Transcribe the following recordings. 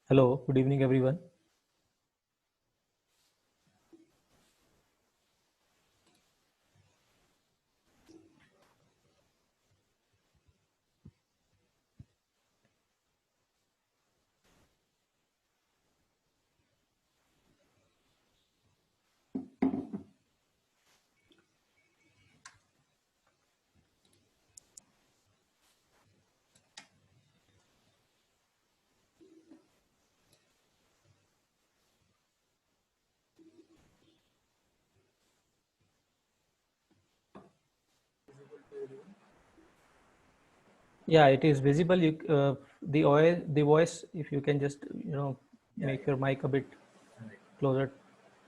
Hello, good evening, everyone. Yeah, it is visible. The voice, if you can just Yeah, make yeah. your mic a bit Right. closer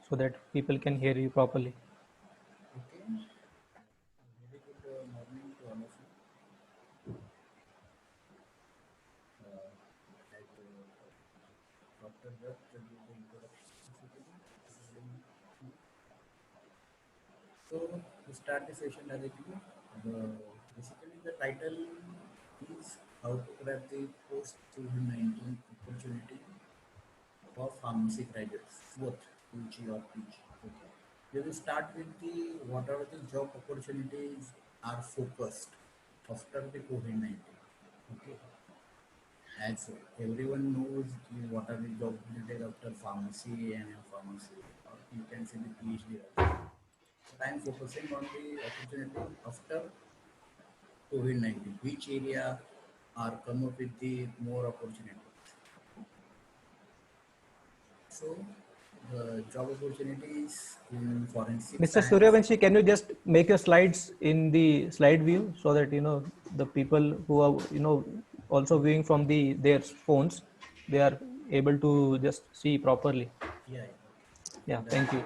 so that people can hear you properly. Okay. Very good morning to all of you. As Dr. Dutt gave the introduction, basically. So, to start the session directly, basically the title is How to Grab the Post COVID-19 Opportunity for Pharmacy Graduates, both UG or PG. Okay. We will start with the what are the job opportunities are focused after the COVID-19. Okay. As everyone knows what are the job opportunities after pharmacy and pharmacy, or you can say the PhD also. But I am focusing on the opportunity after COVID-19. Which area are come up with the more opportunities? So the job opportunities in forensic Mr. science. Suryavanshi, can you just make your slides in the slide view so that the people who are also viewing from their phones, they are able to just see properly. Yeah, yeah, okay. Yeah, That, thank you.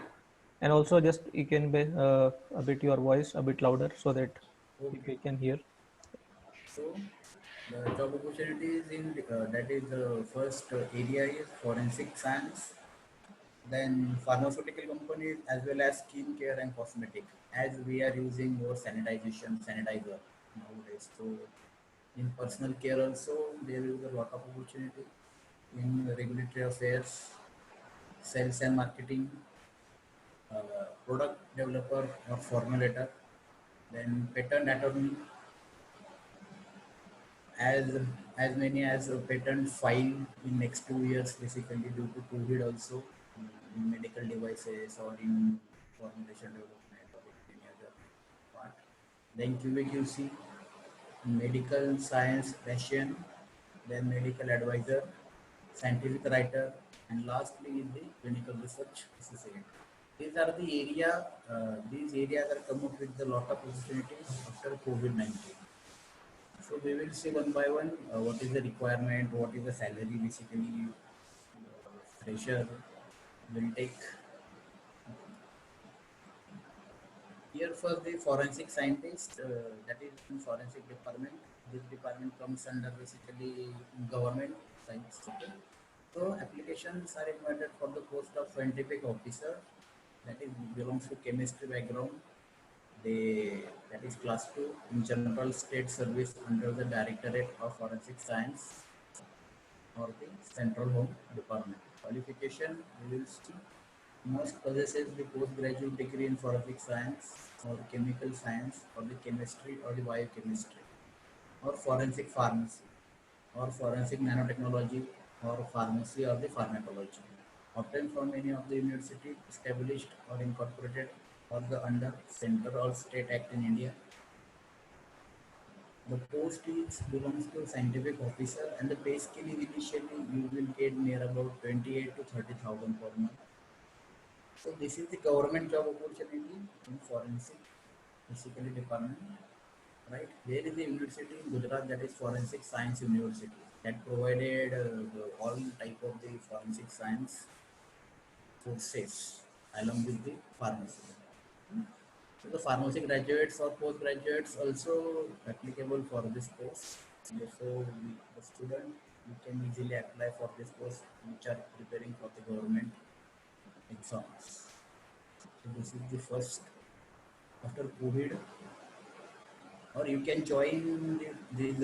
And also just you can be a bit your voice a bit louder so that okay. people can hear. So the job opportunities in that is the first area is forensic science, then pharmaceutical companies as well as skincare and cosmetic. As we are using more sanitizer nowadays, so in personal care also there is a lot of opportunity in regulatory affairs, sales and marketing, product developer or formulator, then patent attorney, as as many as a patent file in next 2 years basically due to COVID also in medical devices or in formulation development or in any other part. Then QAQC, medical science Russian, then medical advisor, scientific writer, and lastly is the clinical research associate. These are the area. These areas are come up with a lot of opportunities after COVID-19. So we will see one by one what is the requirement, what is the salary basically fresher will take. Here first the forensic scientist, that is in forensic department. This department comes under basically government science. Okay. So applications are invited for the post of scientific officer, that is belongs to chemistry background. They that is class 2 in general state service under the Directorate of Forensic Science or the Central Home Department. Qualification, we will see must possesses the postgraduate degree in forensic science or chemical science or the chemistry or the biochemistry or forensic pharmacy or forensic nanotechnology or pharmacy or the pharmacology obtained from any of the university established or incorporated or the under center or state act in India. The post is belongs to scientific officer and the pay scale is initially you will get near about 28 to 30,000 per month. So this is the government job opportunity in forensic basically department, right? There is a university in Gujarat that is Forensic Science University that provided all type of the forensic science courses along with the pharmacy. So the pharmacy graduates or postgraduates also applicable for this course. So the student you can easily apply for this course which are preparing for the government exams. So this is the first after COVID, or you can join these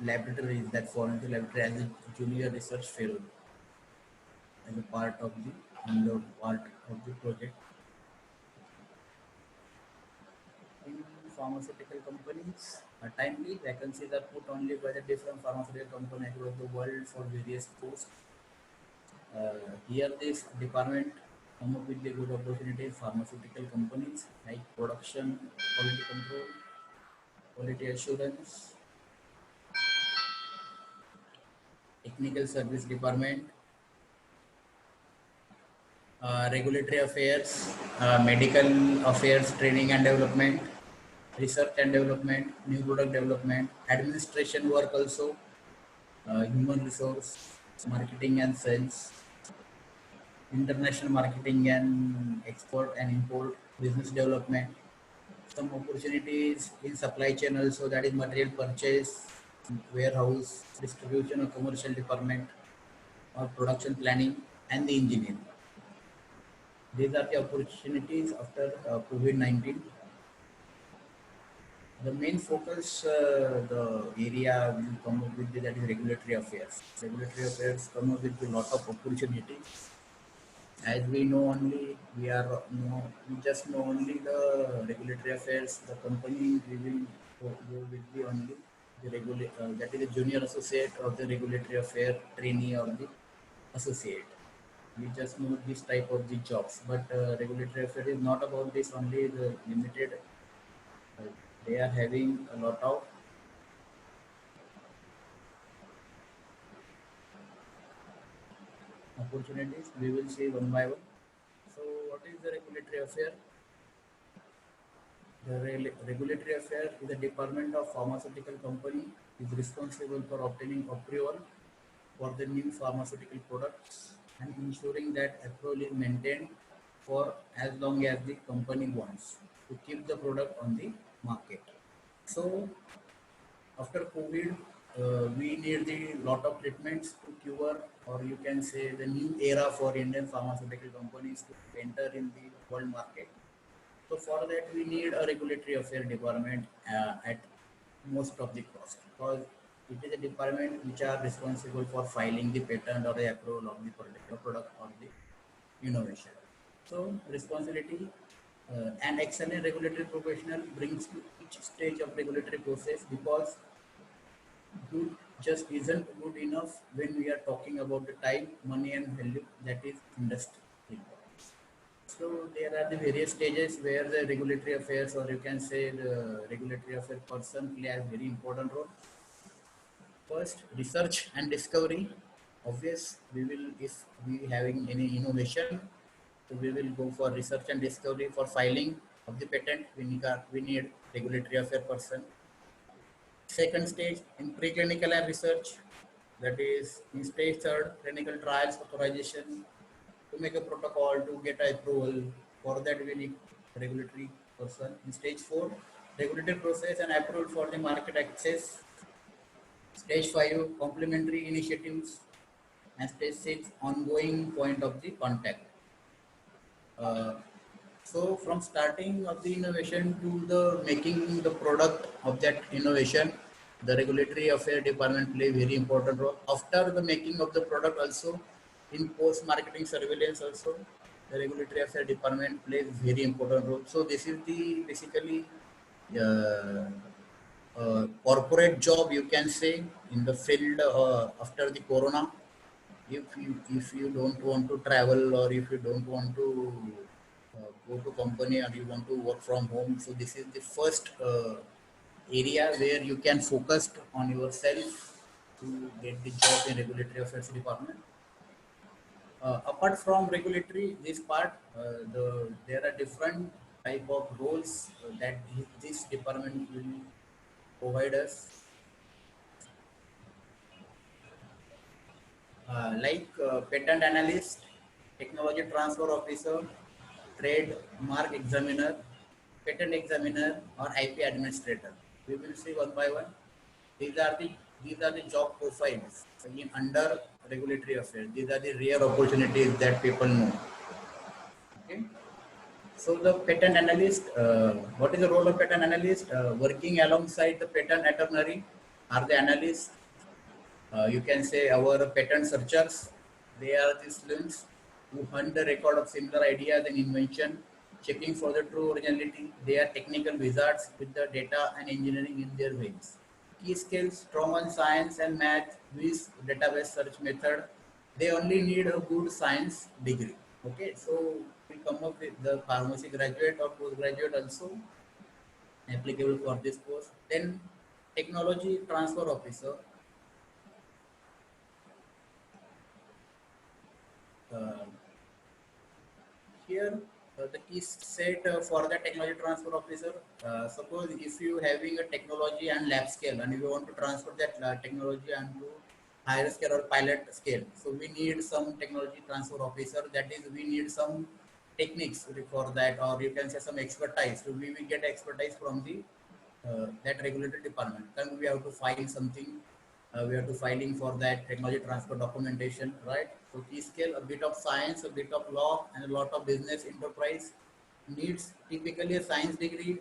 laboratories that fall into laboratory as a junior research fellow. as a part of the project. In pharmaceutical companies, timely vacancies are put only by the different pharmaceutical companies across the world for various posts. Here, this department come up with the good opportunities. Pharmaceutical companies like production, quality control, quality assurance, technical service department, regulatory affairs, medical affairs, training and development, research and development, new product development, administration work also, human resource, marketing and sales, international marketing and export and import, business development, some opportunities in supply chain also, that is material purchase, warehouse, distribution or commercial department, or production planning and the engineering. These are the opportunities after COVID-19. The main focus, the area will come up with that is regulatory affairs. Regulatory affairs come up with a lot of opportunities. As we know only, we just know only the regulatory affairs. The company we will go with the only the that is the junior associate or the regulatory affair trainee or the associate. We just know this type of the jobs, but regulatory affair is not about this only. The limited, uh, they are having a lot of opportunities. We will see one by one. So, what is the regulatory affair? The regulatory affair is a department of pharmaceutical company is responsible for obtaining approval for the new pharmaceutical products and ensuring that approval is maintained for as long as the company wants to keep the product on the market. So after COVID, we need the lot of treatments to cure, or you can say the new era for Indian pharmaceutical companies to enter in the world market. So for that, we need a regulatory affair department at most of the cost, because it is a department which are responsible for filing the patent or the approval of the particular product or the innovation. So responsibility and excellent regulatory professional brings to each stage of regulatory process, because good just isn't good enough when we are talking about the time, money and value that is industry. So there are the various stages where the regulatory affairs, or you can say the regulatory affair person, play a very important role. First, research and discovery. Obvious, we will, if we having any innovation, so we will go for research and discovery. For filing of the patent, we need regulatory affair person. Second stage in preclinical and research, that is in stage third, clinical trials authorization, to make a protocol to get approval. For that, we need regulatory person. In stage four, regulatory process and approval for the market access. Stage five, complementary initiatives, and stage six, ongoing point of the contact. Uh, so from starting of the innovation to the making the product of that innovation, the regulatory affair department play very important role. After the making of the product also, in post marketing surveillance also, the regulatory affair department plays very important role. So this is the basically uh, corporate job, you can say, in the field after the corona. If you don't want to travel, or if you don't want to go to company, or you want to work from home, so this is the first area where you can focus on yourself to get the job in regulatory affairs department. Apart from regulatory, this part, there are different type of roles that this department will provide us, like patent analyst, technology transfer officer, trademark examiner, patent examiner, or IP administrator. We will see one by one. These are the these are the job profiles in under regulatory affairs. These are the rare opportunities that people know. Okay. So the patent analyst, what is the role of patent analyst? Working alongside the patent attorney are the analysts. You can say our patent searchers. They are the sleuths who hunt the record of similar ideas and invention, checking for the true originality. They are technical wizards with the data and engineering in their veins. Key skills, strong on science and math, with database search method. They only need a good science degree. Okay, so we come up with the pharmacy graduate or postgraduate also applicable for this course. Then technology transfer officer. Uh, Here, the key set for the technology transfer officer. Suppose if you having a technology and lab scale, and you want to transfer that technology onto higher scale or pilot scale, so we need some technology transfer officer. That is, we need some techniques for that, or you can say some expertise. So we will get expertise from the that regulatory department. Then we have to file something. We have to filing for that technology transfer documentation, right? So key scale, a bit of science, a bit of law, and a lot of business enterprise needs typically a science degree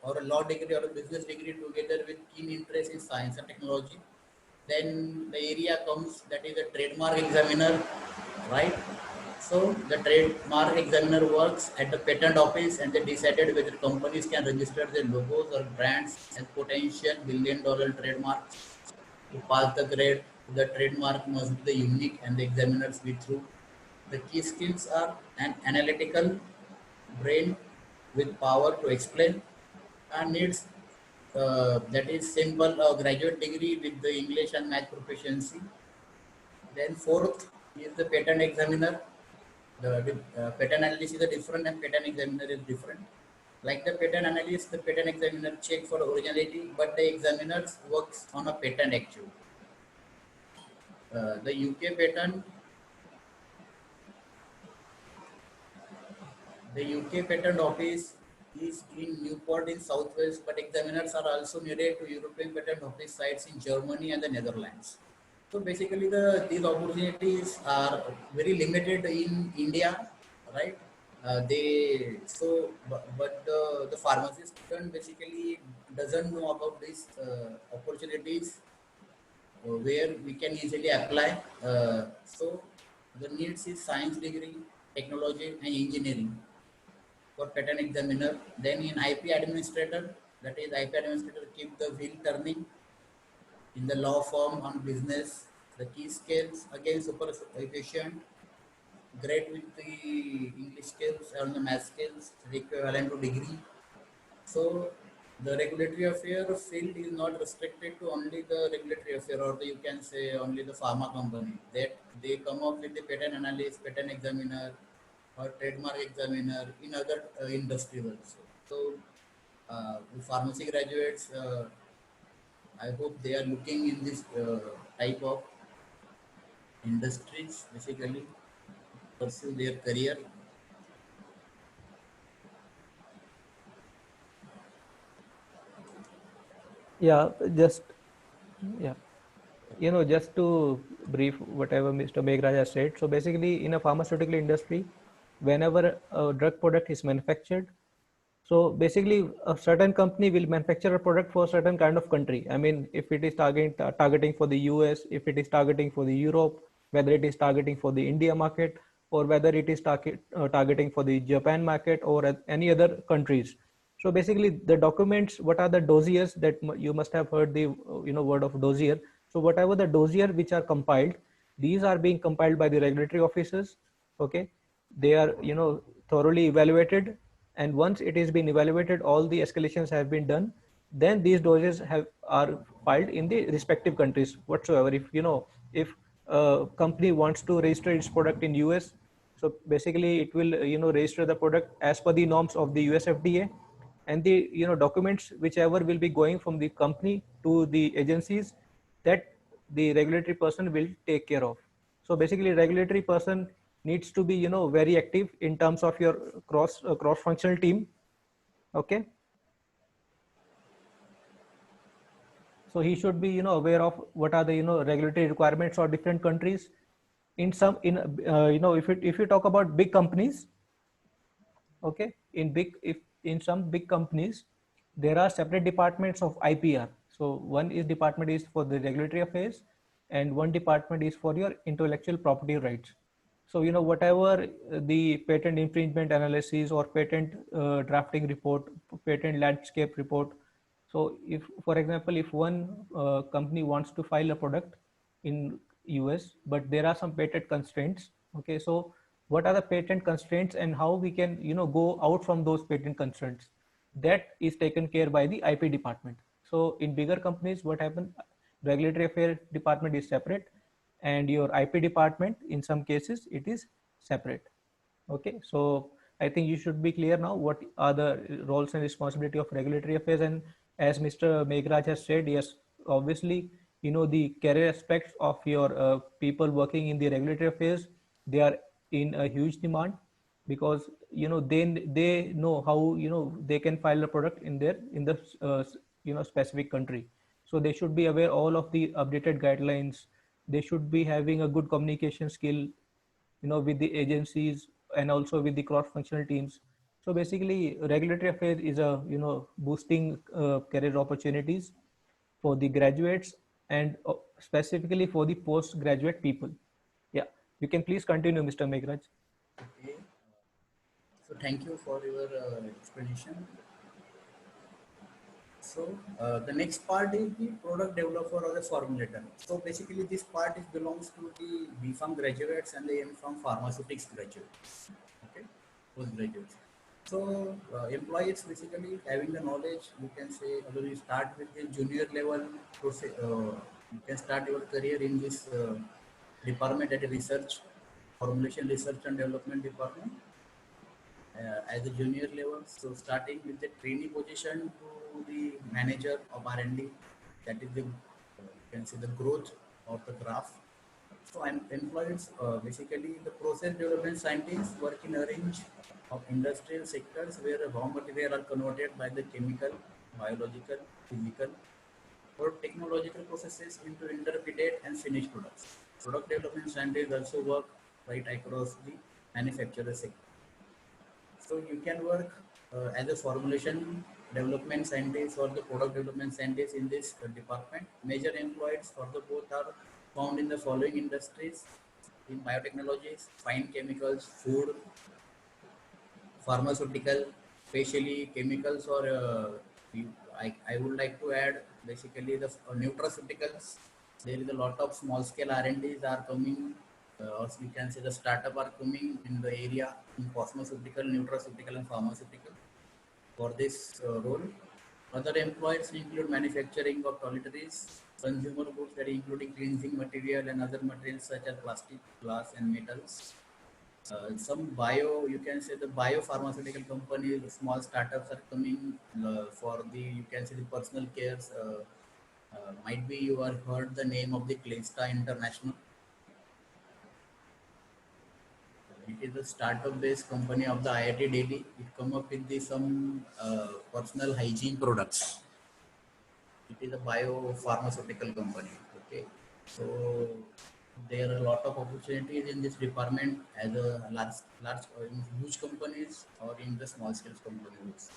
or a law degree or a business degree together with keen interest in science and technology. Then the area comes that is a trademark examiner, right? So the trademark examiner works at the patent office and they decided whether companies can register their logos or brands as potential billion-dollar trademarks. To pass the grade, the trademark must be unique and the examiners be through. The key skills are an analytical brain with power to explain and needs that is simple graduate degree with the English and math proficiency. Then fourth is the patent examiner. The patent analyst is a different and patent examiner is different. Like the patent analyst, the patent examiner check for originality, but the examiners works on a patent actually. The UK patent, the UK patent office is in Newport in Southwest, but examiners are also needed to European patent office sites in Germany and the Netherlands. So basically, these opportunities are very limited in India, right? But the pharmacy student basically doesn't know about these opportunities where we can easily apply. So the needs is science degree, technology, and engineering for patent examiner. Then in IP administrator, that is IP administrator keep the wheel turning in the law firm on business. The key skills again super efficient, great with the English skills and the math skills, equivalent to degree. So the regulatory affair field is not restricted to only the regulatory affair or you can say only the pharma company. That they come up with the patent analyst, patent examiner, or trademark examiner in other industries also. So the pharmacy graduates, I hope they are looking in this type of industries basically pursue their career. Yeah, just yeah. Just to brief whatever Mr. Meghraj has said. So basically, in a pharmaceutical industry, whenever a drug product is manufactured, so basically a certain company will manufacture a product for a certain kind of country. I mean, if it is targeting for the US, if it is targeting for the Europe, whether it is targeting for the India market, or whether it is targeting for the Japan market or any other countries. So basically, the documents, what are the dossiers that you must have heard the word of dossier. So whatever the dossier which are compiled, these are being compiled by the regulatory officers. Okay, they are thoroughly evaluated, and once it has been evaluated, all the escalations have been done. Then these dossiers are filed in the respective countries whatsoever. If a company wants to register its product in US, so basically it will register the product as per the norms of the US FDA, and the documents whichever will be going from the company to the agencies, that the regulatory person will take care of. So basically regulatory person needs to be very active in terms of your cross functional team. Okay, so he should be aware of what are the regulatory requirements of different countries. In some in if you talk about big companies, okay, if in some big companies there are separate departments of IPR. So one is department is for the regulatory affairs, and one department is for your intellectual property rights. So whatever the patent infringement analysis or patent drafting report, patent landscape report. So if, for example, if one company wants to file a product in US, but there are some patent constraints. Okay, so what are the patent constraints and how we can go out from those patent constraints? That is taken care by the IP department. So in bigger companies, what happens? Regulatory affairs department is separate, and your IP department, in some cases, it is separate. Okay, so I think you should be clear now what are the roles and responsibility of regulatory affairs. And as Mr. Meghraj has said, yes, obviously, the career aspects of your people working in the regulatory affairs, they are in a huge demand, because they know how they can file a product in the specific country. So they should be aware all of the updated guidelines. They should be having a good communication skill with the agencies and also with the cross functional teams. So basically regulatory affairs is a boosting career opportunities for the graduates, and specifically for the postgraduate people. Yeah, you can please continue, Mr. Meghraj. Okay. So thank you for your explanation. So the next part is the product developer or the formulator. So basically this part is belongs to the B.Pharm graduates and the M.Pharm pharmaceutics graduates. Okay, postgraduates. So employees basically having the knowledge, you can say, although you start with the junior level process, you can start your career in this department at a research, formulation research and development department as a junior level. So starting with the trainee position to the manager of R&D, that is the you can say the growth of the graph. So I'm employed basically the process development scientists work in a range of industrial sectors where raw material are converted by the chemical, biological, physical, or technological processes into intermediate and finished products. Product development scientists also work right across the manufacturer sector. So you can work as a formulation development scientist or the product development scientist in this department. Major employees for the both are found in the following industries: in biotechnologies, fine chemicals, food, pharmaceutical, especially chemicals, or I would like to add basically the nutraceuticals. There is a lot of small scale R&Ds are coming, or we can say the startup are coming in the area in cosmeceutical, nutraceutical, and pharmaceutical for this role. Other employers include manufacturing of toiletries, consumer goods, that including cleansing material and other materials such as plastic, glass, and metals. Some bio, you can say the biopharmaceutical companies, small startups are coming for the, you can say the personal cares. Might be you have heard the name of the Claysta International. It is a startup-based company of the IIT Delhi. It come up with the some personal hygiene products. It is a biopharmaceutical company. Okay, so there are a lot of opportunities in this department as a large in huge companies or in the small scale companies.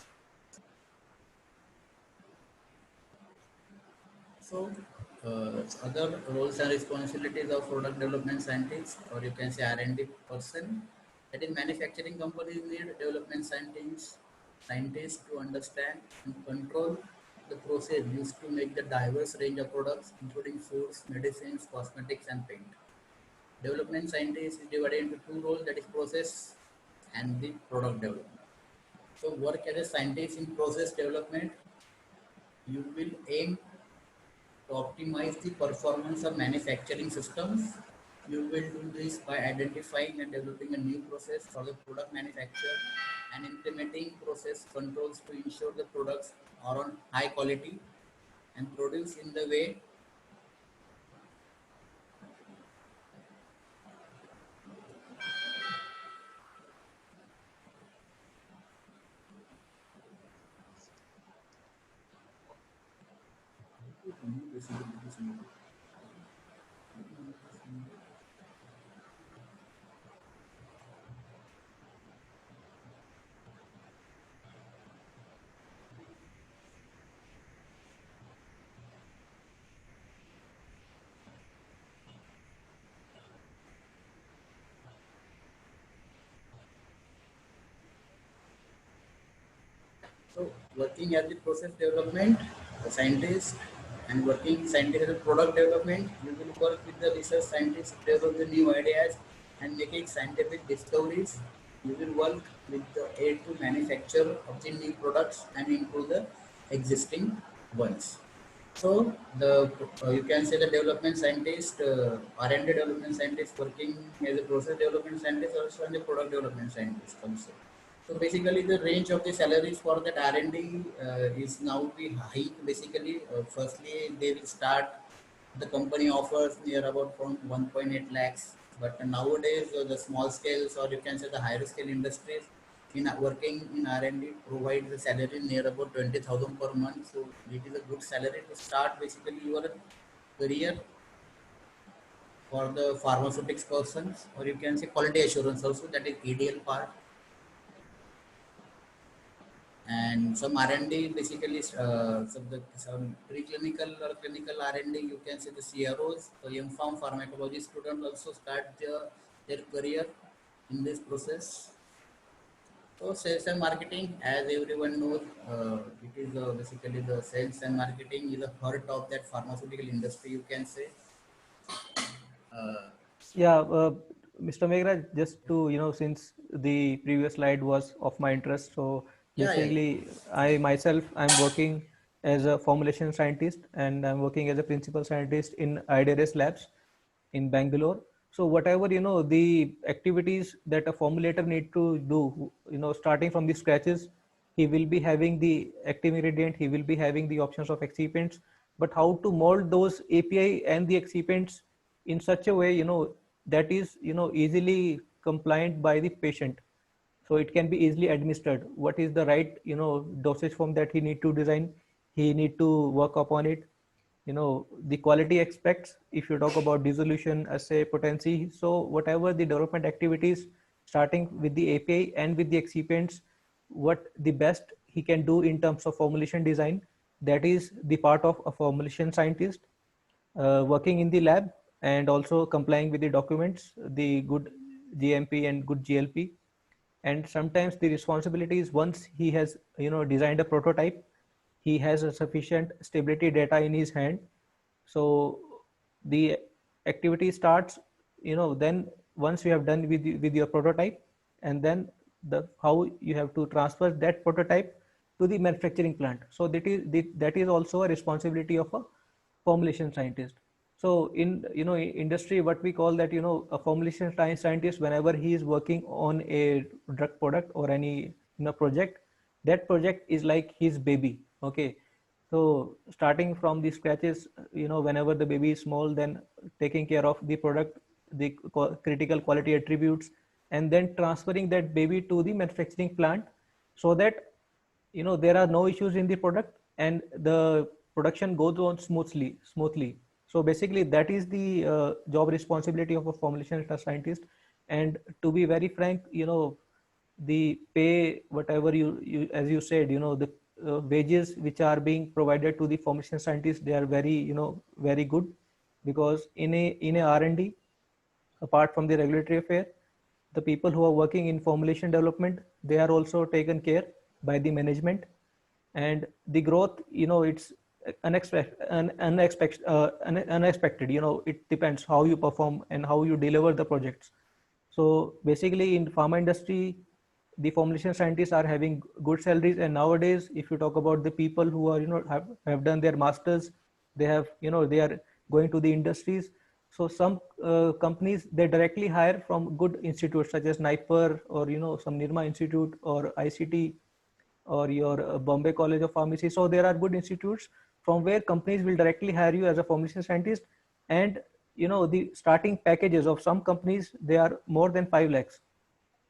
So other roles and responsibilities of product development scientist, or you can say R&D person, that is manufacturing companies need development scientists to understand and control the process used to make the diverse range of products, including foods, medicines, cosmetics, and paint. Development scientist is divided into two roles, that is process and the product development. So work as a scientist in process development, you will aim to optimize the performance of manufacturing systems. You will do this by identifying and developing a new process for the product manufacture and implementing process controls to ensure the products are on high quality and produced in the way. So working as the process development scientist and working scientist as a product development, you will work with the research scientists to develop the new ideas and making scientific discoveries. You will work with the aid to manufacture of the new products and improve the existing ones. So the you can say the development scientist, R&D development scientist working as a process development scientist also and the product development scientist also. So basically, the range of the salaries for that R&D is now be high. Basically, firstly, they will start. The company offers near about from 1.8 lakhs, but nowadays the small scales or you can say the higher scale industries in working in R&D provide the salary near about 20,000 per month. So it is a good salary to start basically your career for the pharmaceutics persons, or you can say quality assurance also, that is ADL part. And some R&D basically some preclinical or clinical R&D, you can say the CROs, so young farm pharmacology students also start their career in this process. So sales and marketing, as everyone knows, it is basically the sales and marketing is a heart of that pharmaceutical industry, you can say. uh, Yeah, Mr. Megraj, just to, since the previous slide was of my interest, so yeah, yeah. basically I myself, I'm working as a formulation scientist and I'm working as a principal scientist in IDRS Labs in Bangalore. So whatever, the activities that a formulator need to do, starting from the scratches, he will be having the active ingredient, he will be having the options of excipients, but how to mold those API and the excipients in such a way, that is, easily compliant by the patient, so it can be easily administered. What is the right, dosage form that he need to design, he need to work upon it. The quality aspects, if you talk about dissolution, assay, potency, so whatever the development activities starting with the API and with the excipients, what the best he can do in terms of formulation design, that is the part of a formulation scientist, working in the lab and also complying with the documents, the good GMP and good GLP. And sometimes the responsibility is, once he has, designed a prototype, he has a sufficient stability data in his hand, so the activity starts, then once you have done with your prototype, and then the how you have to transfer that prototype to the manufacturing plant, so that is also a responsibility of a formulation scientist. So in, industry, what we call that, a formulation scientist, whenever he is working on a drug product or any, project, that project is like his baby. Okay, so starting from the scratches, whenever the baby is small, then taking care of the product, the critical quality attributes, and then transferring that baby to the manufacturing plant, so that, there are no issues in the product and the production goes on smoothly. So basically that is the job responsibility of a formulation scientist. And to be very frank, the pay, whatever you as you said, the wages which are being provided to the formulation scientists, they are very, very good, because in a R&D, apart from the regulatory affair, the people who are working in formulation development, they are also taken care by the management. And the growth, it's unexpected. It depends how you perform and how you deliver the projects. So basically in pharma industry, the formulation scientists are having good salaries. And nowadays, if you talk about the people who are, have done their masters, they have, they are going to the industries. So some companies, they directly hire from good institutes such as NIPER, or, some Nirma Institute or ICT, or your Bombay College of Pharmacy. So there are good institutes from where companies will directly hire you as a formulation scientist. And, the starting packages of some companies, they are more than 5 lakhs.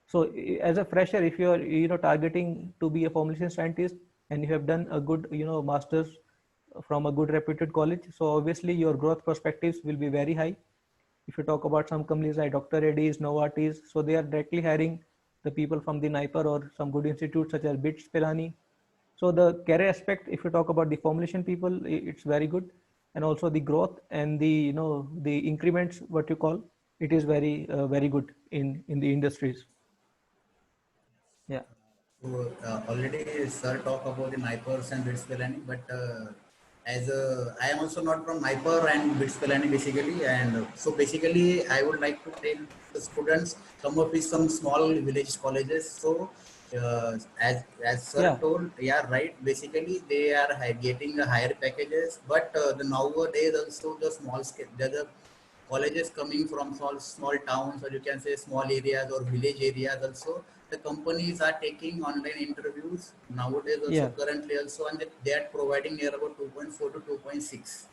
So as a fresher, if you are, targeting to be a formulation scientist, and you have done a good, masters from a good reputed college, so obviously your growth perspectives will be very high. If you talk about some companies like Dr. Reddy's, Novartis, so they are directly hiring the people from the NIPER or some good institutes such as BITS Pilani. So the career aspect, if you talk about the formulation people, it's very good. And also the growth and the, the increments, what you call, it is very, very good in the industries. Yeah. So already sir talk about the MyPers and bits planning, but as I am also not from MyPer and bits planning basically, and so basically I would like to tell the students come up with some small village colleges. So as sir Yeah, told, yeah, right. Basically they are getting the higher packages, but the nowadays also the small scale, the colleges coming from small towns, or you can say small areas or village areas also, the companies are taking online interviews nowadays also, yeah, currently also, and they are providing near about 2.4 to 2.6,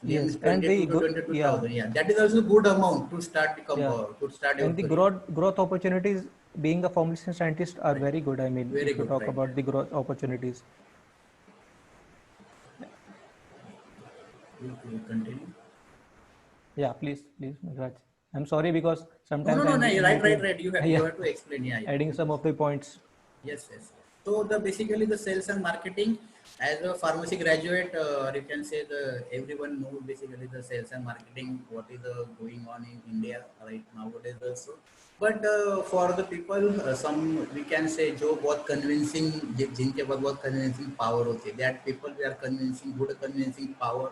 near yes, means and 22 the to yeah, 22,000. Yeah, that is also good amount to start yeah, to start your and the career. growth opportunities being a formulation scientist are Right, very good. I mean, very if you good, talk right. about the growth opportunities. You continue. Yeah, please, Raj. I'm sorry because No, no, sometimes no, I'm no, in right, right, between. right. You Yeah, have to explain. Yeah, yeah. adding some of the points. Yes, yes. So the basically the sales and marketing, as a pharmacy graduate, you can say the everyone knows basically the sales and marketing, what is going on in India right nowadays also. But for the people, some we can say जो बहुत convincing, जिनके पास बहुत convincing power होती है, that people we are convincing, good convincing power,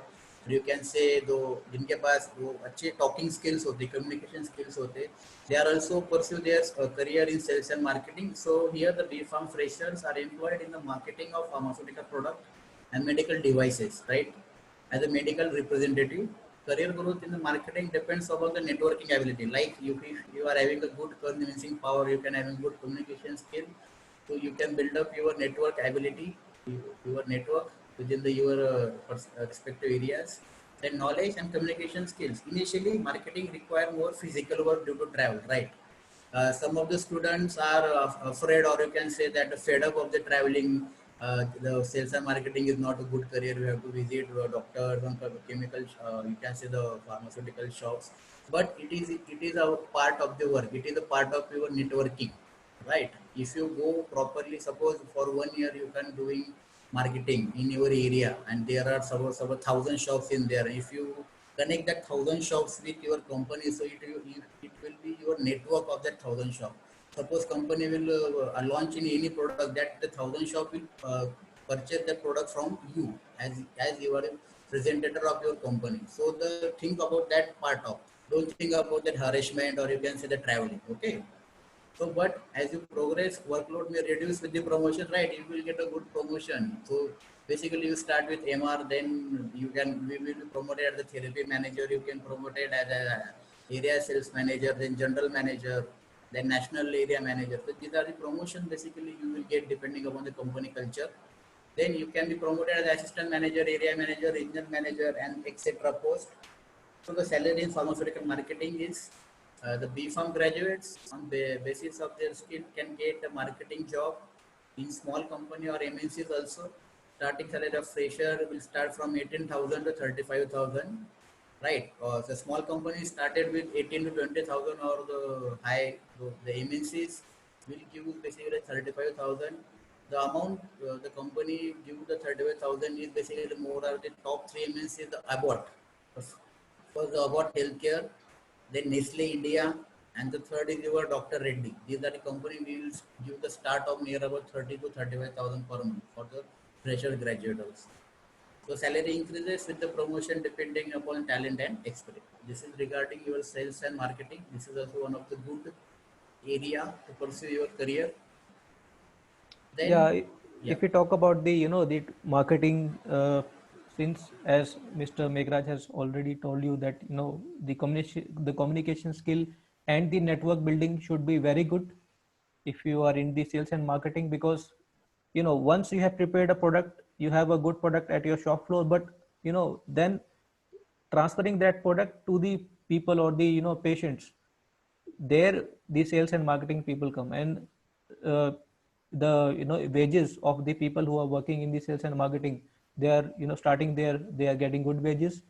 you can say दो जिनके पास वो अच्छे talking skills होते, communication skills होते, they are also pursue their career in sales and marketing. So here the B Farm freshers are employed in the marketing of pharmaceutical product and medical devices, right? As a medical representative, career growth in the marketing depends upon the networking ability. Like if you are having a good convincing power, you can have a good communication skill, so you can build up your network ability, your network within your respective areas. Then knowledge and communication skills. Initially, marketing require more physical work due to travel, right? Some of the students are afraid, or you can say that fed up of the traveling. The sales and marketing is not a good career. We have to visit doctors and chemical, you can say the pharmaceutical shops. But it is a part of the work. It is a part of your networking, right? If you go properly, suppose for 1 year you can doing marketing in your area, and there are some 1,000 shops in there. If you connect that 1,000 shops with your company, so it will be your network of that 1,000 shop. Suppose company will launch in any product, that the 1,000 shop will purchase that product from you, as you are a presenter of your company. So the think about that part of, don't think about that harassment, or you can say the traveling, okay? So, but as you progress, workload may reduce with the promotion, right? You will get a good promotion. So, basically, you start with MR, then we will be promoted as the therapy manager. You can promoted as a area sales manager, then general manager, then national area manager. So, these are the promotion basically you will get depending upon the company culture. Then you can be promoted as assistant manager, area manager, regional manager, and etc. post. So the salary in pharmaceutical marketing is the B.Pharm graduates on the basis of their skill can get a marketing job in small company or MNCs also. Starting salary of fresher will start from 18,000 to 35,000, right? The small company started with 18 to 20,000, or the MNCs will give basically 35,000. The amount the company give the 35,000 is basically more of the top three MNCs, the Abbott. First, about healthcare, then Nestle India, and the third is your Dr. Reddy. These are the company we will give the start of near about 30 to 35,000 per month for the fresher graduates. So salary increases with the promotion depending upon talent and experience. This is regarding your sales and marketing. This is also one of the good area to pursue your career. Yeah, Then, yeah, if we talk about the the marketing, since as Mr. Meghraj has already told you that the communication skill and the network building should be very good if you are in the sales and marketing, because once you have prepared a product, you have a good product at your shop floor, but then transferring that product to the people or the patients, there the sales and marketing people come, and uh, the wages of the people who are working in the sales and marketing, they are starting there, they are getting good wages.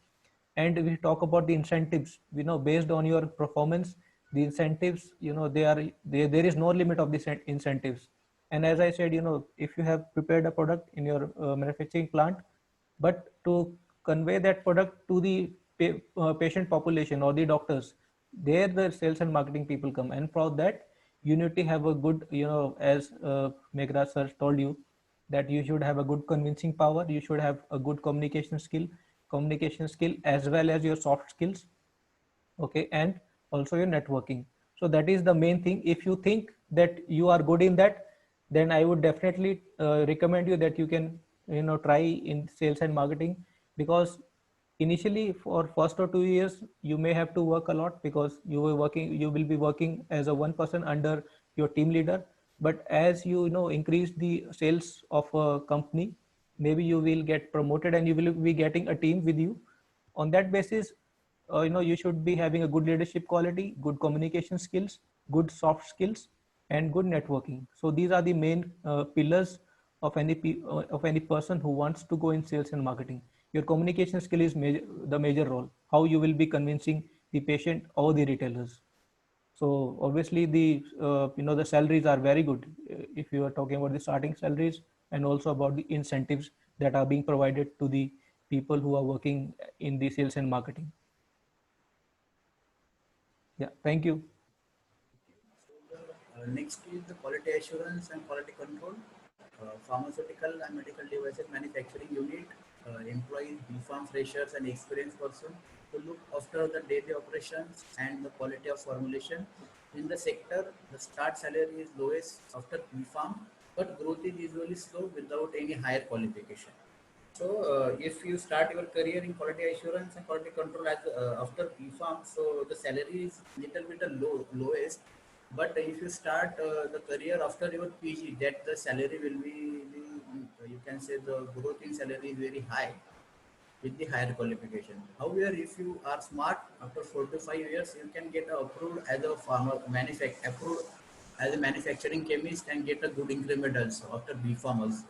And we talk about the incentives, based on your performance, the incentives, there is no limit of the incentives. And as I said, if you have prepared a product in your manufacturing plant, but to convey that product to the patient population or the doctors, there the sales and marketing people come, and for that you need to have a good, as Meghra sir told you, that you should have a good convincing power, you should have a good communication skill as well as your soft skills, okay, and also your networking. So that is the main thing. If you think that you are good in that, then I would definitely recommend you that you can, try in sales and marketing, because initially for first or 2 years you may have to work a lot, because you will be working as a one person under your team leader. But as increase the sales of a company, maybe you will get promoted and you will be getting a team with you. On that basis, you should be having a good leadership quality, good communication skills, good soft skills, and good networking. So these are the main pillars of any person who wants to go in sales and marketing. Your communication skill is the major role, how you will be convincing the patient or the retailers. So obviously the salaries are very good, if you are talking about the starting salaries, and also about the incentives that are being provided to the people who are working in the sales and marketing. Yeah, thank you. Next is the quality assurance and quality control. Pharmaceutical and medical devices manufacturing unit employs B-Farm freshers and experienced person to look after the daily operations and the quality of formulation. In the sector, the start salary is lowest after B-Farm, but growth is usually slow without any higher qualification. So, if you start your career in quality assurance and quality control as after BPharm, so the salary is little bit lowest. But if you start the career after your PG, that the salary will be, you can say the growth in salary is very high with the higher qualification. However, if you are smart, after 4 to 5 years, you can get approved as a approved as a manufacturing chemist and get a good increment also after BPharm also.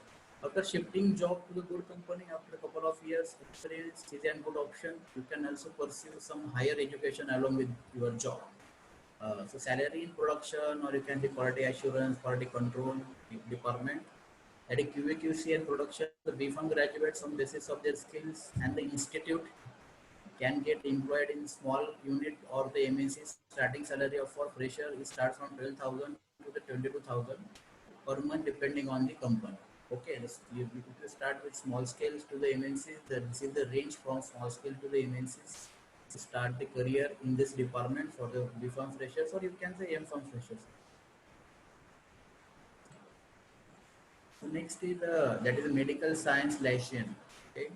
After shifting job to the good company after a couple of years, experience is a good option. You can also pursue some higher education along with your job. So salary in production, or you can say quality assurance, quality control department. At a QA/QC and production, the BPharm graduates on basis of their skills and the institute can get employed in small unit or the MNC. Starting salary of for fresher is starts from 12,000 to the 22,000 per month depending on the company. Okay, if you start with small scales to the MNCs, this is the range from small scale to the MNCs to start the career in this department for the B Farm freshers, or you can say M Farm freshers. So next is that is a medical science license. Okay,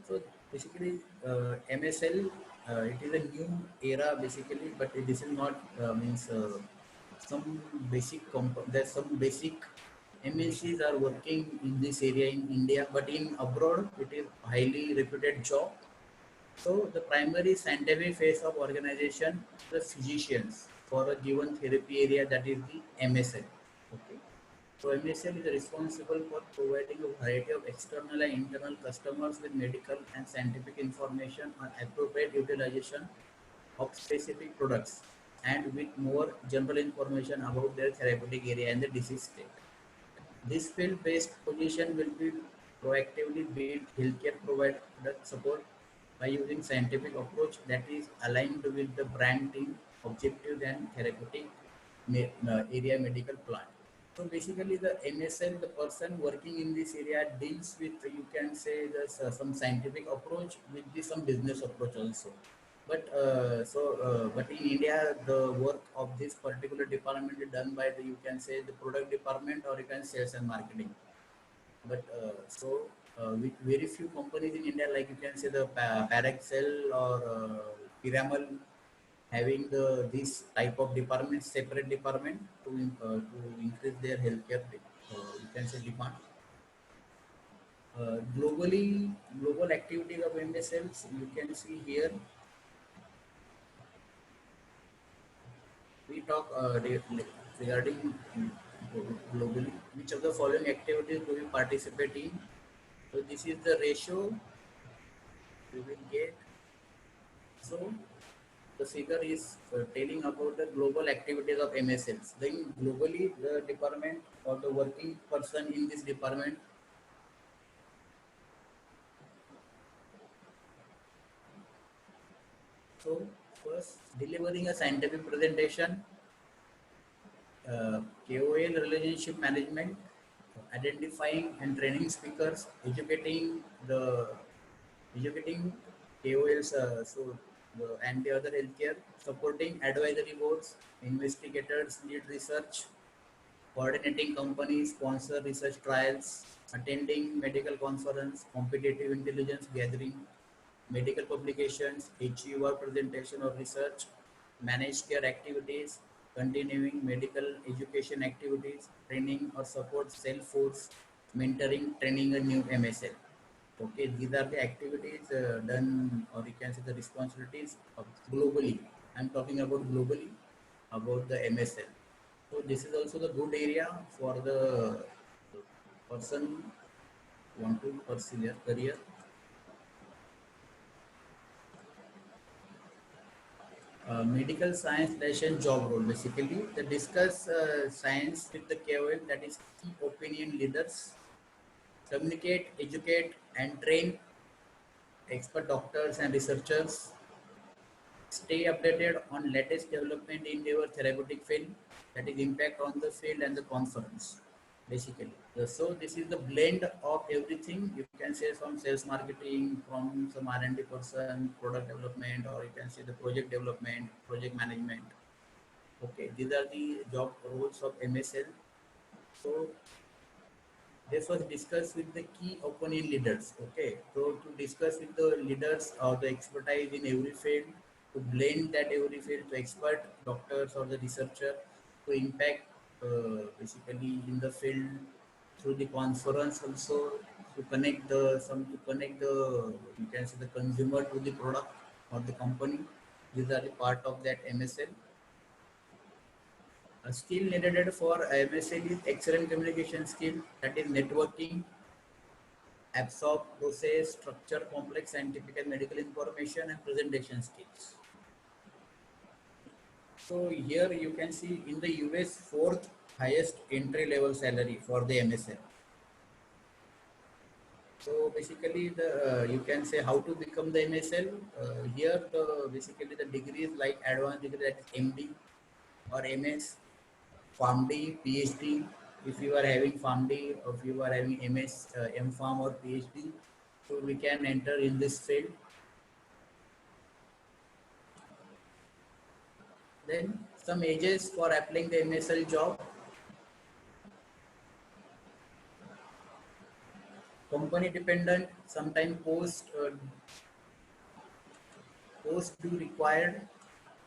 so basically, MSL, it is a new era basically, but this is not means some there's some basic MNCs are working in this area in India, but in abroad it is highly reputed job. So the primary scientific phase of organization, the physicians for a given therapy area, that is the MSL. Okay. So MSL is responsible for providing a variety of external and internal customers with medical and scientific information on appropriate utilization of specific products and with more general information about their therapeutic area and the disease state. This field-based position will be proactively build healthcare provider support by using scientific approach that is aligned with the brand team objectives and therapeutic area medical plan. So basically, the MSL, the person working in this area, deals with, you can say, some scientific approach with some business approach also. But in India, the work of this particular department is done by the, you can say, the product department, or you can sales and marketing. But with very few companies in India, like you can say the Paraxel or Piramal, having this type of department, separate department to increase their healthcare, you can say demand. Globally, global activities of MSLs, you can see here. We talk regarding globally which of the following activities do we participate in. So this is the ratio we will get. So the figure is telling about the global activities of MSLs. Then globally, the department or the working person in this department. So first, delivering a scientific presentation. KOL relationship management, identifying and training speakers, educating KOLs, and the other healthcare, supporting advisory boards, investigators, lead research, coordinating company sponsor research trials, attending medical conference, competitive intelligence gathering, medical publications, HUR presentation or research, managed care activities, continuing medical education activities, training or support sales force, mentoring, training a new MSL. Okay, these are the activities done, or you can say the responsibilities of globally. I'm talking about globally, about the MSL. So this is also the good area for the person want to pursue their career. Medical science lesson job role, basically they discuss science with the KOL, that is key opinion leaders, communicate, educate and train expert doctors and researchers, stay updated on latest development in your therapeutic field, that is impact on the field and the conference, basically. So this is the blend of everything. You can say from sales marketing, from some R&D person, product development, or you can say the project development, project management. Okay, these are the job roles of MSL. So this was discussed with the key opinion leaders. Okay, so to discuss with the leaders or the expertise in every field, to blend that every field to expert doctors or the researcher to impact basically in the field through the conference also, to connect the you can say the consumer to the product or the company. These are the part of that MSL. A skill needed for MSL is excellent communication skill, that is networking, absorb, process, structure complex scientific and medical information, and presentation skills. So here you can see in the US, fourth highest entry level salary for the MSL. So basically, the you can say how to become the MSL. Here, basically the degrees like advanced degree, that is MD or MS, PharmD, PhD. If you are having PharmD, or if you are having MS, MPharm or PhD, so we can enter in this field. Then some ages for applying the MSL job. Company dependent, sometimes post do required.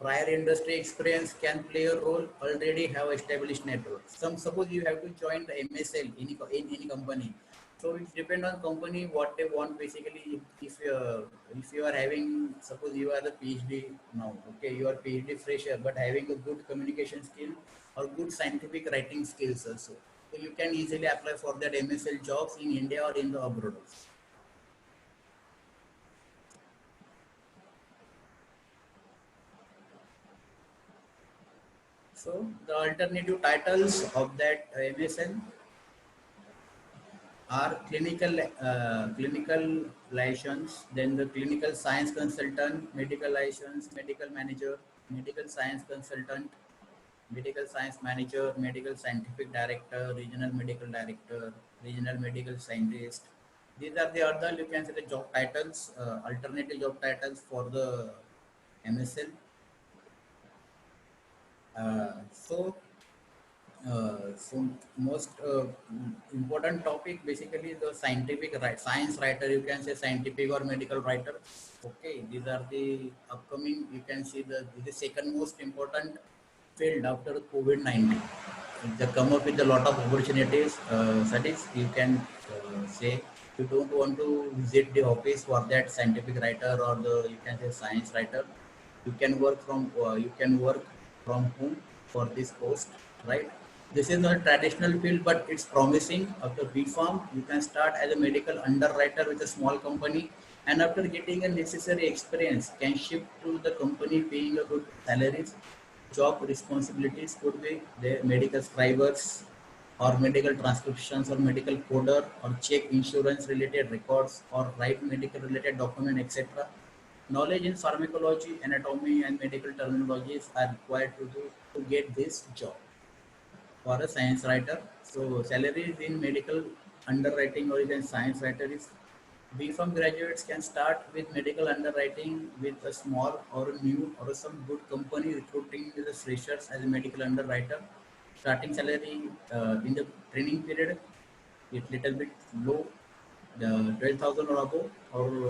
Prior industry experience can play a role. Already have established network. Some suppose you have to join the MSL in any company. So it depends on company what they want. Basically, if you are having, suppose you are the PhD now, okay, you are PhD fresher, but having a good communication skill or good scientific writing skills also. So you can easily apply for that MSL jobs in India or in the abroad also. So the alternative titles of that MSL are clinical license, then the clinical science consultant, medical license, medical manager, medical science consultant, medical science manager, medical scientific director, regional medical scientist. These are the other, you can say, the job titles, alternative job titles for the MSL. So most important topic basically the scientific science writer, you can say scientific or medical writer. Okay, these are the upcoming, you can see the second most important field after COVID-19. They come up with a lot of opportunities. That is, you can say you don't want to visit the office for that scientific writer or the, you can say, science writer. You can work from home for this post, right? This is not a traditional field, but it's promising. After B.Pharm, you can start as a medical underwriter with a small company, and after getting a necessary experience, can shift to the company paying a good salaries. Job responsibilities could be the medical scribers or medical transcriptions or medical coder or check insurance related records or write medical related document, etc. Knowledge in pharmacology, anatomy and medical terminologies are required to get this job. for a science writer. So salaries in medical underwriting or even science writer is B.Pharm graduates can start with medical underwriting with a small or a new or some good company recruiting the freshers as a medical underwriter. Starting salary in the training period is little bit low, the 12,000 or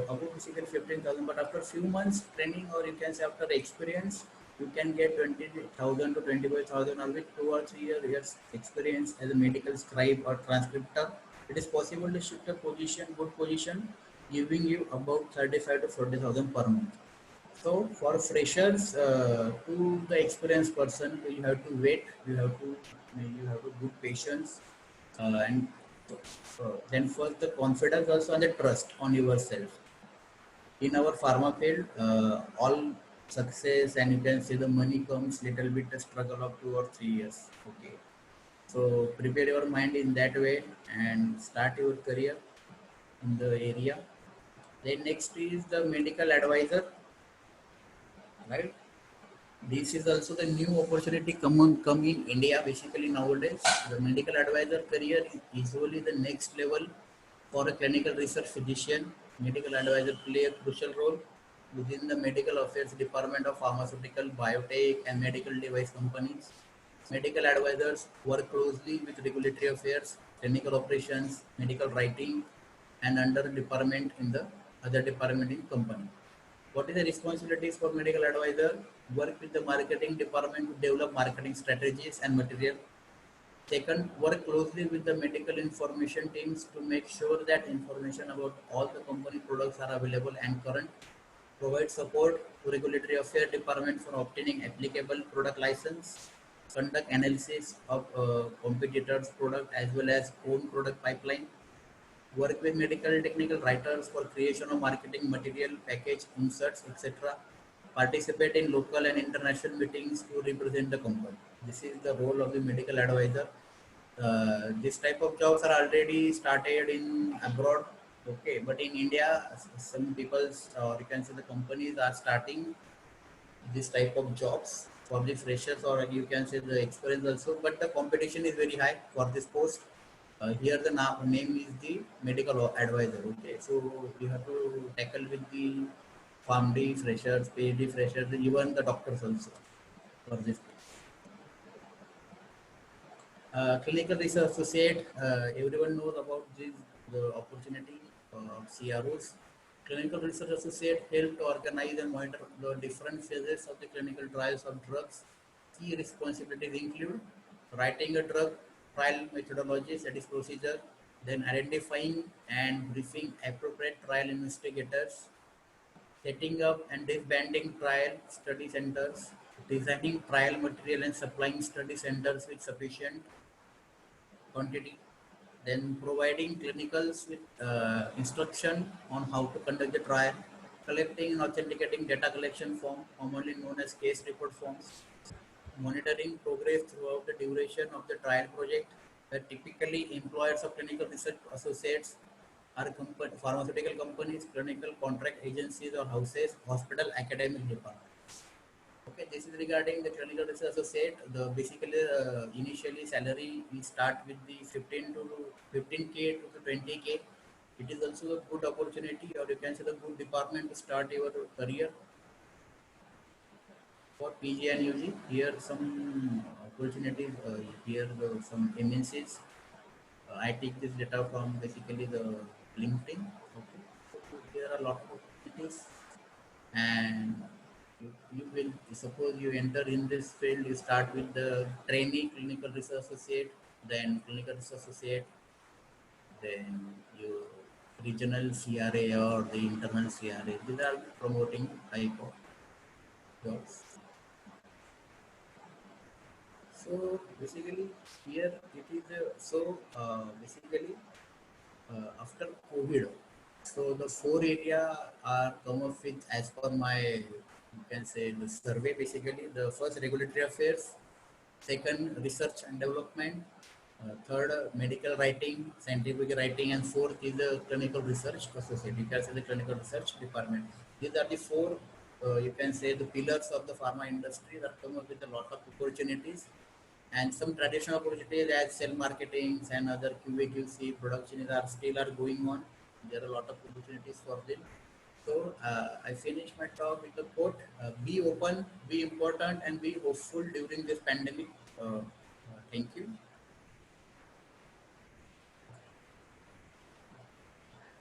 above basically 15,000. But after few months training, or you can say after experience, you can get 20,000 to 25,000, or with 2 or 3 years experience as a medical scribe or transcriptor. It is possible to shift a position, good position, giving you about 35 to 40,000 per month. So for freshers to the experienced person, you have to wait. You have to good patience, and then first the confidence also and the trust on yourself. In our pharma field, all success and you can see the money comes little bit a struggle of 2 or 3 years. Okay, so prepare your mind in that way and start your career in the area. Then next is the medical advisor, right? This is also the new opportunity come in India. Basically nowadays, the medical advisor career is usually the next level for a clinical research physician. Medical advisor play a crucial role within the medical affairs department of pharmaceutical, biotech, and medical device companies. Medical advisors work closely with regulatory affairs, clinical operations, medical writing, and under department in the other department in company. What is the responsibilities for medical advisor? Work with the marketing department to develop marketing strategies and material. Second, work closely with the medical information teams to make sure that information about all the company products are available and current. Provide support to regulatory affairs department for obtaining applicable product license. Conduct analysis of competitors' product as well as own product pipeline. Work with medical technical writers for creation of marketing material, package, inserts, etc. Participate in local and international meetings to represent the company. This is the role of the medical advisor. This type of jobs are already started in abroad, okay, but in India, some people, or you can say the companies are starting this type of jobs for the freshers, or you can say the experience also, but the competition is very high for this post. Here the name is the medical advisor. Okay, so you have to tackle with the PharmD freshers, PhD freshers, even the doctors also for this. Clinical research associate, everyone knows about this the opportunity of CROs. Clinical research associate help to organize and monitor the different phases of the clinical trials of drugs. Key responsibilities include writing a drug trial methodologies, that is procedure, then identifying and briefing appropriate trial investigators, setting up and disbanding trial study centers, designing trial material and supplying study centers with sufficient quantity, then providing clinicals with instruction on how to conduct the trial, collecting and authenticating data collection form, commonly known as case report forms, monitoring progress throughout the duration of the trial project, where typically employers of clinical research associates are pharmaceutical companies, clinical contract agencies or houses, hospital, academic departments. Okay, this is regarding the clinical research associate. The basically initially salary we start with the 15K to 20K. It is also a good opportunity, or you can say the good department to start your career for PG and UG. Here some opportunities. Here some MNCs. I take this data from basically the LinkedIn. Okay, so there are a lot of opportunities, and you will suppose you enter in this field. You start with the trainee clinical research associate, then clinical research associate, then your regional CRA or the internal CRA. These are promoting type of jobs. So basically here it is basically after COVID. So the four area are come up with as per my, you can say, the survey. Basically, the first regulatory affairs, second research and development, third medical writing, scientific writing, and fourth is the clinical research associate. You can say the clinical research department. These are the four, you can say, the pillars of the pharma industry that come up with a lot of opportunities. and some traditional opportunities as sell marketing and other QA QC production are still are going on. There are a lot of opportunities for them. So I finished my talk with the quote: "Be open, be important, and be hopeful during this pandemic." Thank you.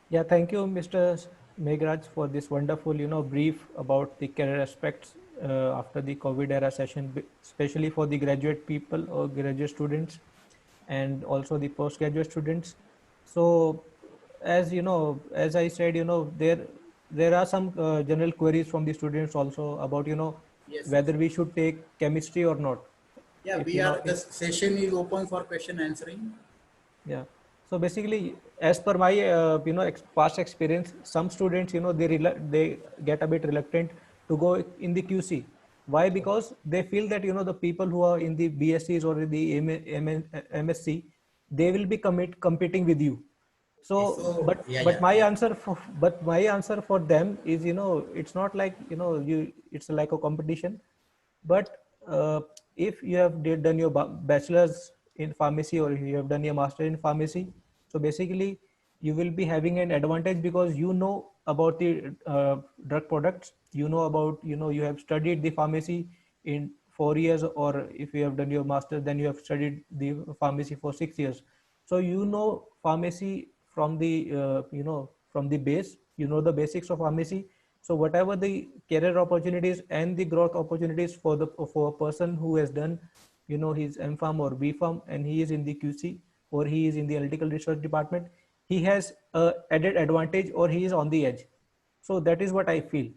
Yeah, thank you, Mr. Meghraj, for this wonderful, brief about the career aspects after the COVID era session, especially for the graduate people or graduate students, and also the postgraduate students. So, as you know, as I said, there are some general queries from the students also about, Yes, yes. whether we should take chemistry or not. Yeah, If we you know, are. The session is open for question answering. Yeah. So basically, as per my past experience, some students they get a bit reluctant to go in the QC. Why? Because they feel that the people who are in the BScs or in the MSc, they will be competing with you. Okay, So, so but yeah, but yeah, my yeah. answer for them is, it's not like, it's like a competition. But if you have done your bachelor's in pharmacy, or you have done your master in pharmacy, so basically you will be having an advantage, because you know about the drug products. You know about, you have studied the pharmacy in 4 years, or if you have done your master, then you have studied the pharmacy for 6 years. So you know pharmacy from the from the base. You know the basics of pharmacy. So whatever the career opportunities and the growth opportunities for a person who has done, his M.Pharm or B.Pharm, and he is in the QC, or he is in the analytical research department, he has a added advantage, or he is on the edge. So that is what I feel.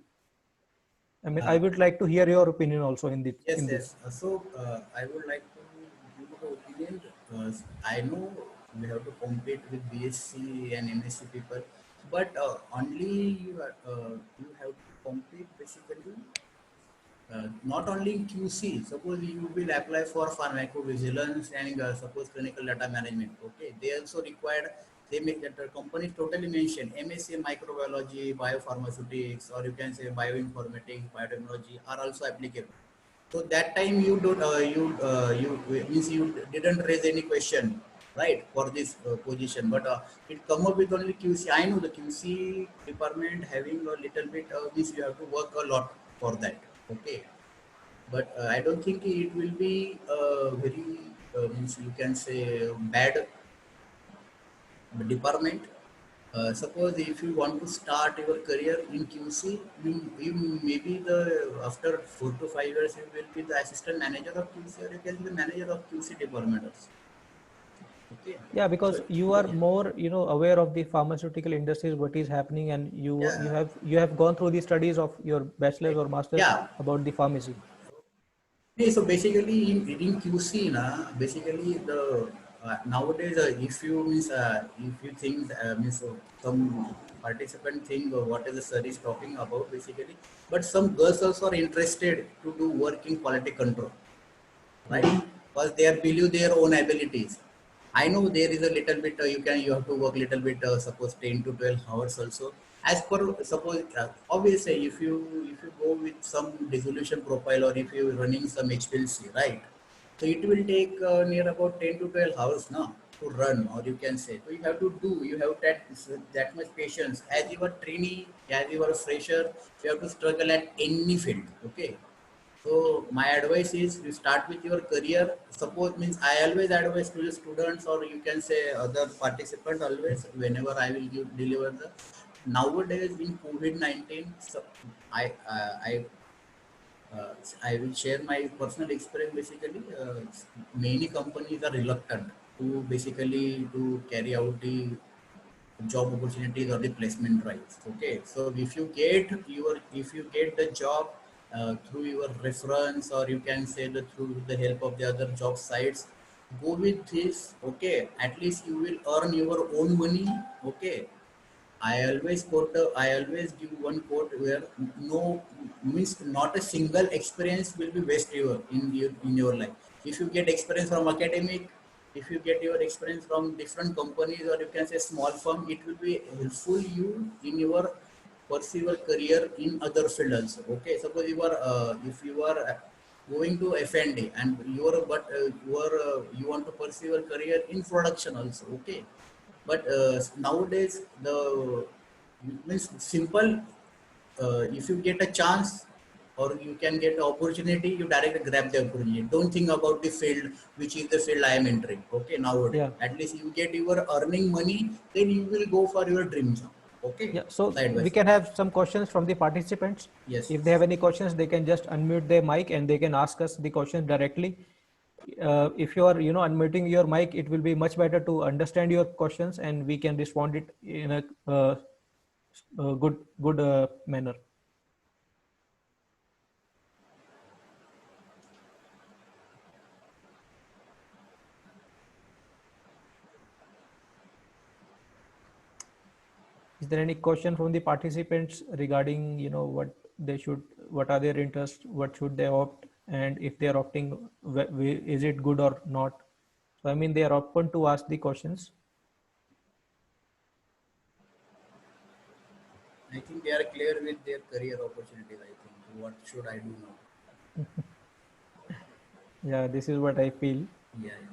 I mean, I Uh, would like to hear your opinion also in this. Yes, yes. I would like to give the opinion. I know we have to compete with BSc and MSc people, but only you have to compete basically not only in QC. Suppose you will apply for pharmacovigilance and suppose clinical data management. Okay, they also required. They make that the company totally mention MSc microbiology, biopharmaceutics, or you can say bioinformatics, biotechnology are also applicable. So that time you don't you means you didn't raise any question, right, for this position, but it come up with only QC. I know the QC department having a little bit means you have to work a lot for that. Okay, but I don't think it will be very means you can say bad department. Suppose if you want to start your career in QC, you maybe the after 4 to 5 years you will be the assistant manager of QC, or you can be the manager of QC department also. Okay, Yeah, so because you are more, aware of the pharmaceutical industries, what is happening, and you yeah, have gone through the studies of your bachelor's or master's yeah. about the pharmacy. Okay, so basically in QC, basically the nowadays if you means if you think means some participant think what is the sir is talking about basically, but some girls also are interested to do work in quality control, right? Yes. Because they are believe their own abilities. I know there is a little bit you have to work little bit suppose 10 to 12 hours also. As per suppose obviously if you go with some dissolution profile, or if you running some HPLC, right? So it will take near about 10 to 12 hours now to run, or you can say. So you have to do, you have that much patience. As you are trainee, as you are a fresher, you have to struggle at any field. Okay, so my advice is you start with your career. Suppose means I always advise to the students, or you can say other participants always whenever I will deliver the nowadays in COVID-19. So I uh, I I will share my personal experience. Basically, many companies are reluctant to basically to carry out the job opportunities or the placement drives. Okay, so if you get the job through your reference, or you can say that through the help of the other job sites, go with this. Okay, at least you will earn your own money. Okay, I always give one quote where no means not a single experience will be waste in your life. If you get experience from academic, if you get your experience from different companies, or you can say small firm, it will be helpful you in your pursue your career in other field also. Okay, suppose you are if you are going to F&A, and you want to pursue your career in production also. Okay, but nowadays the means simple. If you get a chance or you can get an opportunity, you directly grab the opportunity. Don't think about the field, which is the field I am entering. Okay, nowadays Yeah. at least you get your earning money, then you will go for your dream job. Okay, Yeah, so side by we side. can have some questions from the participants. Yes, If they have yes. any questions, they can just unmute their mic and they can ask us the question directly. If you are, unmuting your mic, it will be much better to understand your questions and we can respond it in a good manner. Is there any question from the participants regarding, what are their interests, what should they opt, and if they are opting, is it good or not? So, I mean, they are open to ask the questions. I think they are clear with their career opportunities. I think what should I do now? Yeah, this is what I feel. Yeah, yeah.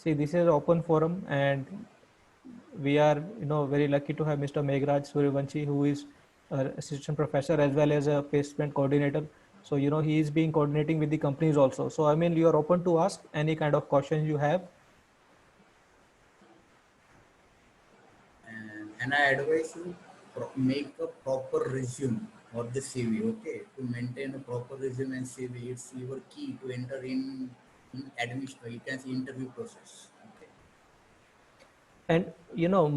See, this is open forum, and we are, very lucky to have Mr. Meghraj Suryavanshi, who is an assistant professor as well as a placement coordinator. So, he is being coordinating with the companies also. So, I mean, you are open to ask any kind of questions you have. And I advise you make a proper resume or the CV. Okay, to maintain a proper resume and CV, it's your key to enter in admission. You can see interview process. Okay. And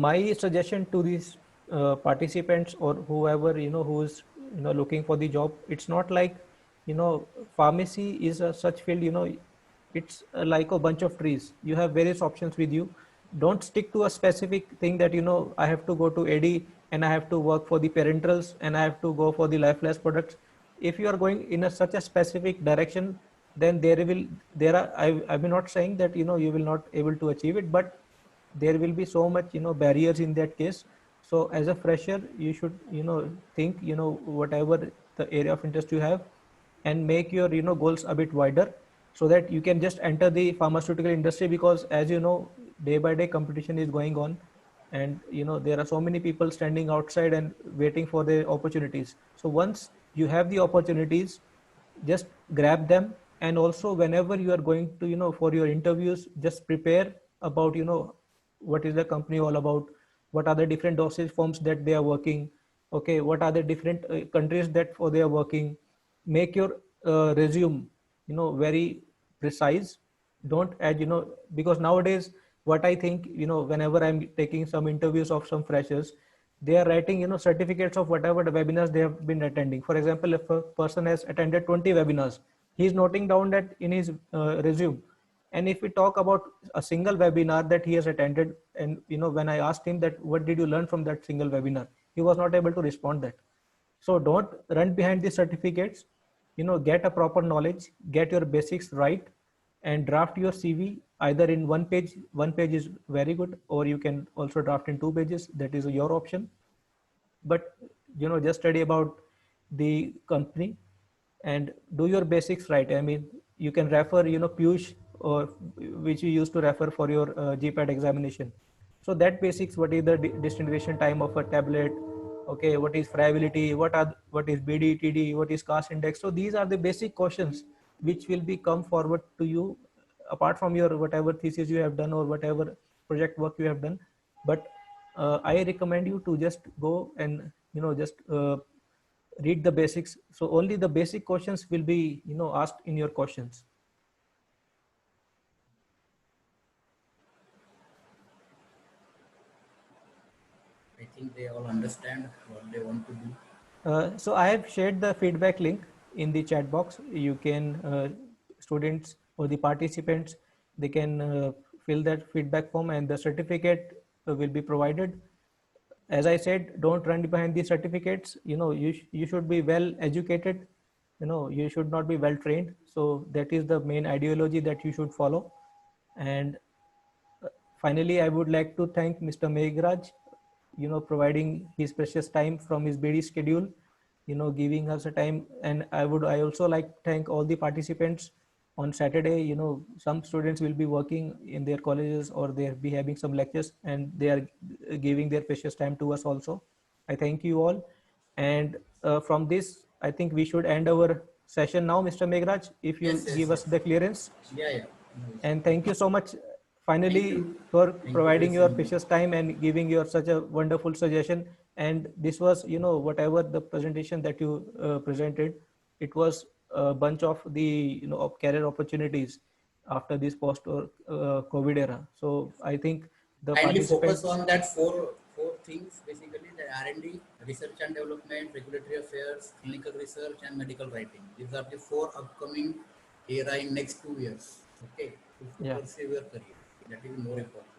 my suggestion to these participants or whoever who's looking for the job, it's not like pharmacy is a such field. It's like a bunch of trees. You have various options with you. Don't stick to a specific thing that I have to go to AD and I have to work for the parenterals and I have to go for the lifeless products. If you are going in such a specific direction, then there are I'm not saying that you will not able to achieve it, but there will be so much barriers in that case. So as a fresher, you should think whatever the area of interest you have, and make your goals a bit wider, so that you can just enter the pharmaceutical industry, because as day by day competition is going on, and there are so many people standing outside and waiting for the opportunities. So once you have the opportunities, just grab them. And also, whenever you are going to for your interviews, just prepare about what is the company all about, what are the different dosage forms that they are working, okay, what are the different countries that for they are working. Make your resume very precise. Don't add because nowadays, what I think, whenever I'm taking some interviews of some freshers, they are writing certificates of whatever the webinars they have been attending. For example, if a person has attended 20 webinars, he is noting down that in his resume. And if we talk about a single webinar that he has attended, and when I asked him that what did you learn from that single webinar, he was not able to respond that. So don't run behind the certificates. Get a proper knowledge, get your basics right, and draft your CV either in one page. One page is very good, or you can also draft in 2 pages. That is your option. But just study about the company and do your basics right. I mean, you can refer Piyush, or which you used to refer for your GPAT examination. So that basics, what is the disintegration time of a tablet, okay, what is friability, what is BDTD, what is CAS index. So these are the basic questions which will be come forward to you, apart from your whatever thesis you have done or whatever project work you have done. But I recommend you to just go and just read the basics. So only the basic questions will be asked in your questions. I think they all understand what they want to do. So I have shared the feedback link in the chat box. You can students or the participants, they can fill that feedback form and the certificate will be provided. As I said, don't run behind the certificates. You should be well educated. You should not be well trained. So that is the main ideology that you should follow. And finally, I would like to thank Mr. Meghraj, providing his precious time from his busy schedule giving us a time. And I also like to thank all the participants. On Saturday, some students will be working in their colleges, or they'll be having some lectures, and they are giving their precious time to us also. I thank you all. And from this, I think we should end our session now, Mr. Meghraj, if you Yes, yes, give us yes. the clearance. Yeah, yeah. No issue. And thank you so much Thank finally you. for Thank you, providing your Jason. precious time and giving your such a wonderful suggestion. And this was, whatever the presentation that you presented, it was a bunch of the, of career opportunities after this post or COVID era. So I think the Kindly focus participants, on that four things basically: the R&D, research and development, regulatory affairs, clinical research, and medical writing. These are the four upcoming era in next 2 years. Okay, to yeah. pursue your career. That is more important.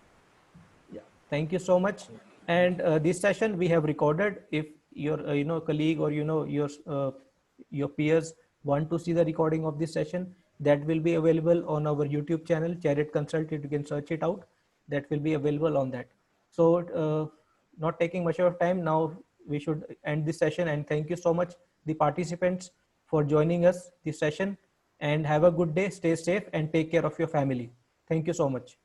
Yeah, thank you so much. Yeah. Thank And you. this session we have recorded. If your colleague, or your peers want to see the recording of this session, that will be available on our YouTube channel, Chariot Consult. You can search it out. That will be available on that. So, not taking much of time now, we should end this session. And thank you so much, the participants, for joining us this session. And have a good day. Stay safe and take care of your family. Thank you so much.